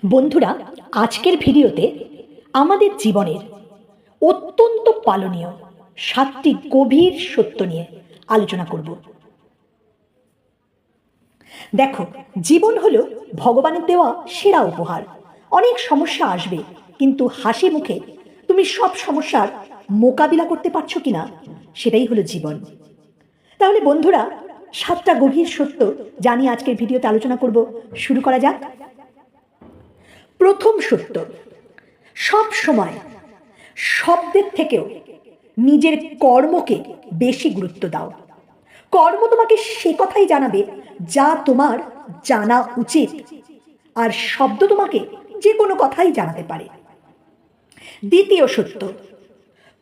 বন্ধুরা, আজকের ভিডিওতে আমাদের জীবনের অত্যন্ত পালনীয় 7টি গভীর সত্য নিয়ে আলোচনা করব। দেখো, জীবন হলো ভগবানের দেওয়া সেরা উপহার। অনেক সমস্যা আসবে, কিন্তু হাসি মুখে তুমি সব সমস্যার মোকাবিলা করতে পারছো কিনা সেটাই হলো জীবন। তাহলে বন্ধুরা, 7টা গভীর সত্য জানিয়ে আজকের ভিডিওতে আলোচনা করব। শুরু করা যাক। প্রথম সত্য, সব সময় শব্দের থেকেও নিজের কর্মকে বেশি গুরুত্ব দাও। কর্ম তোমাকে সে কথাই জানাবে যা তোমার জানা উচিত, আর শব্দ তোমাকে যে কোনো কথাই জানাতে পারে। দ্বিতীয় সত্য,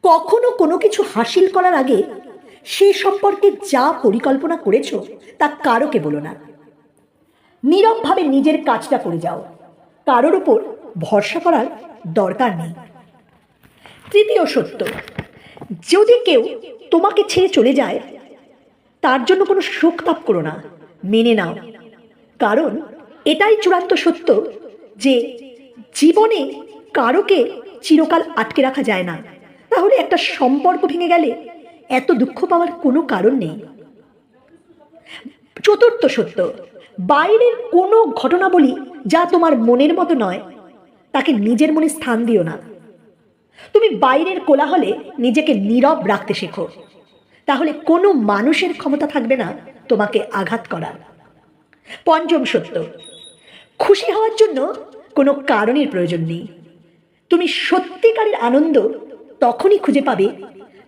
কখনো কোনো কিছু হাসিল করার আগে সে সম্পর্কে যা পরিকল্পনা করেছো তা কারোকে বলো না। নীরবভাবে নিজের কাজটা করে যাও, কারোর উপর ভরসা করার দরকার নেই। তৃতীয় সত্য, যদি কেউ তোমাকে ছেড়ে চলে যায় তার জন্য কোনো শোক তাপ করো না, মেনে নাও। কারণ এটাই চূড়ান্ত সত্য যে জীবনে কারোকে চিরকাল আটকে রাখা যায় না। তাহলে একটা সম্পর্ক ভেঙে গেলে এত দুঃখ পাওয়ার কোনো কারণ নেই। চতুর্থ সত্য, বাইরের কোনো ঘটনাবলী যা তোমার মনের মতো নয় তাকে নিজের মনে স্থান দিও না। তুমি বাইরের কোলাহলে নিজেকে নীরব রাখতে শেখো, তাহলে কোনো মানুষের ক্ষমতা থাকবে না তোমাকে আঘাত করার। পঞ্চম সত্য, খুশি হওয়ার জন্য কোনো কারণের প্রয়োজন নেই। তুমি সত্যিকারের আনন্দ তখনই খুঁজে পাবে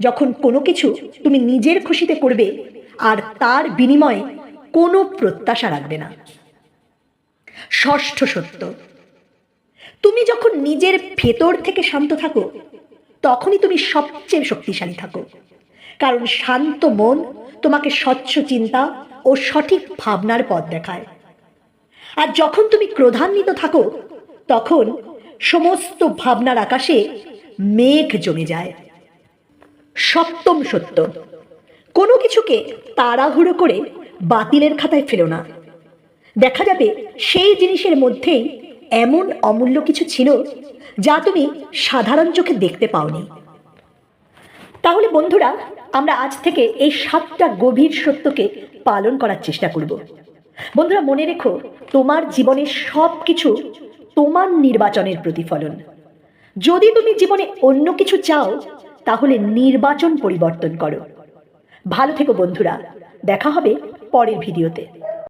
যখন কোনো কিছু তুমি নিজের খুশিতে করবে আর তার বিনিময়ে কোনো প্রত্যাশা রাখবে না। ষষ্ঠ সত্য, তুমি যখন নিজের ভেতর থেকে শান্ত থাকো তখনই তুমি সবচেয়ে শক্তিশালী থাকো। কারণ শান্ত মন তোমাকে স্বচ্ছ চিন্তা ও সঠিক ভাবনার পথ দেখায়। আর যখন তুমি ক্রোধান্বিত থাকো তখন সমস্ত ভাবনার আকাশে মেঘ জমে যায়। সপ্তম সত্য, কোনো কিছুকে তাড়াহুড়ো করে বাতিলের খাতায় ফেলো না। দেখা যাবে সেই জিনিসের মধ্যেই এমন অমূল্য কিছু ছিল যা তুমি সাধারণ চোখে দেখতে পাওনি। তাহলে বন্ধুরা, আমরা আজ থেকে এই 7টা গভীর সত্যকে পালন করার চেষ্টা করব। বন্ধুরা, মনে রেখো, তোমার জীবনের সব কিছু তোমার নির্বাচনের প্রতিফলন। যদি তুমি জীবনে অন্য কিছু চাও তাহলে নির্বাচন পরিবর্তন করো। ভালো থেকো বন্ধুরা, দেখা হবে পরের ভিডিওতে।